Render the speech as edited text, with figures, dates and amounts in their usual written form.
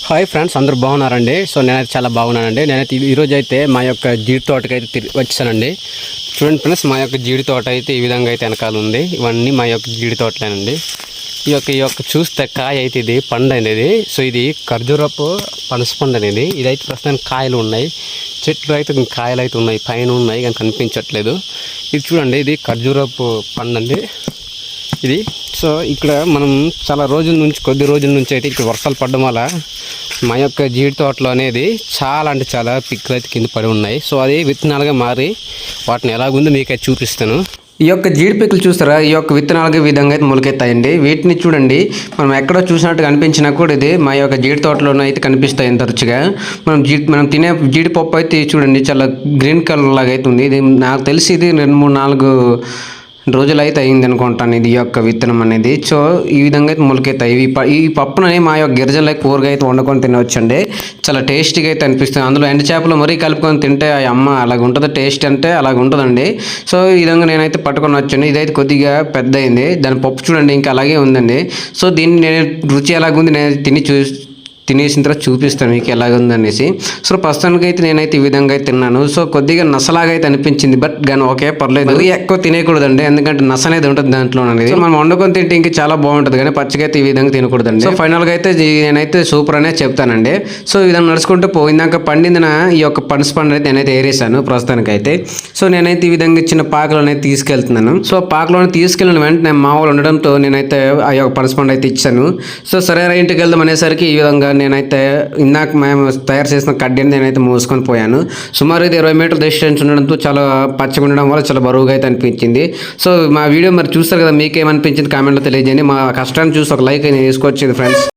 Hi friends, అందరూ బాగున్నారండి. So నేనైతే చాలా బాగున్నానండి. నేనైతే ఈరోజు అయితే మా యొక్క జీడి తోటకి అయితే వచ్చానండి. చూడండి ఫ్రెండ్స్, మా యొక్క జీడి తోట అయితే ఈ విధంగా అయితే వెనకాల ఉంది. ఇవన్నీ మా యొక్క జీడి తోటలేనండి. ఈ యొక్క చూస్తే కాయ అయితే ఇది పండు అనేది. సో ఇది ఖర్జూరపు పనస పండు అనేది. ఇదైతే ప్రస్తుతానికి కాయలు ఉన్నాయి, చెట్లు అయితే కాయలు అయితే ఉన్నాయి, పైన ఉన్నాయి కానీ కనిపించట్లేదు. ఇది చూడండి, ఇది ఖర్జూరపు పండు అండి ఇది. సో ఇక్కడ మనం చాలా రోజుల నుంచి, కొద్ది రోజుల నుంచి అయితే ఇక్కడ వర్షాలు పడడం వల్ల మా యొక్క జీడి తోటలో అనేది చాలా అంటే చాలా పిక్కలు అయితే కింద పడి ఉన్నాయి. సో అది విత్తనాలుగా మారి వాటిని ఎలాగుందో మీకైతే చూపిస్తాను. ఈ యొక్క జీడి పిక్కలు చూస్తారా, ఈ యొక్క విత్తనాలుగా విధంగా అయితే మొలకెత్తాయండి. వీటిని చూడండి, మనం ఎక్కడో చూసినట్టు కనిపించినా కూడా ఇది మా యొక్క జీడి తోటలోనే అయితే కనిపిస్తాయి తరచుగా. మనం తినే జీడిపప్పు అయితే చూడండి, చాలా గ్రీన్ కలర్ లాగా అయితే ఉంది. ఇది నాకు తెలిసి ఇది 2-3-4 రోజులు అయితే అయింది అనుకుంటాను ఇది యొక్క విత్తనం అనేది. సో ఈ విధంగా అయితే మొలకెత్తాయి. ఈ పప్పునని మా యొక్క గిరిజనుల కూరగా అయితే వండుకొని తినవచ్చండి. చాలా టేస్టీగా అయితే అనిపిస్తుంది. అందులో ఎండు చేపలు మరీ కలుపుకొని తింటే అమ్మ అలాగ ఉంటుంది, టేస్ట్ అంటే అలాగ ఉంటుందండి. సో ఈ విధంగా నేనైతే పట్టుకొని వచ్చాను. ఇదైతే కొద్దిగా పెద్ద అయింది. దాని పప్పు చూడండి ఇంకా అలాగే ఉందండి. సో దీన్ని నేను రుచి ఎలాగుంది నేను తినేసిన తర్వాత చూపిస్తాను మీకు ఎలాగుందనేసి. సో ప్రస్తుతానికి అయితే నేనైతే ఈ విధంగా అయితే తిన్నాను. సో కొద్దిగా నసలాగా అయితే అనిపించింది, బట్ కానీ ఓకే పర్లేదు. ఎక్కువ తినేయకూడదండి, ఎందుకంటే నస అనేది ఉంటుంది దాంట్లో అనేది. మనం వండుకొని తింటే ఇంకా చాలా బాగుంటుంది, కానీ పచ్చిగా అయితే ఈ విధంగా తినకూడదండి. సో ఫైనల్గా అయితే నేనైతే సూపర్ అనే చెప్తానండి. సో ఈ విధంగా నడుచుకుంటూ పోయిందాక పండిందిన ఈ యొక్క పనస పండు అయితే నేనైతే ఏరేసాను ప్రస్తుతానికి అయితే. సో నేనైతే ఈ విధంగా చిన్న పాకలోనే తీసుకెళ్తున్నాను. సో పాకలోనే తీసుకెళ్ళిన వెంటనే మా వాళ్ళు ఉండడంతో నేనైతే ఆ యొక్క పనస పండు అయితే ఇచ్చాను. సో సరే ఇంటికి వెళ్దాం అనేసరికి ఈ విధంగా నేనైతే ఇందాక మేము తయారు చేసిన కడ్డీని నేనైతే మోసుకొని పోయాను. సుమారు ఇది 20 మీటర్ల డిస్టెన్స్ ఉండడంతో చాలా పచ్చగా ఉండడం వల్ల చాలా బరువుగా అయితే అనిపించింది. సో మా వీడియో మరి చూస్తారు కదా, మీకేమనిపించింది కామెంట్లో తెలియజేయండి. మా కష్టాన్ని చూసి ఒక లైక్ అయితే తీసుకొచ్చింది ఫ్రెండ్స్.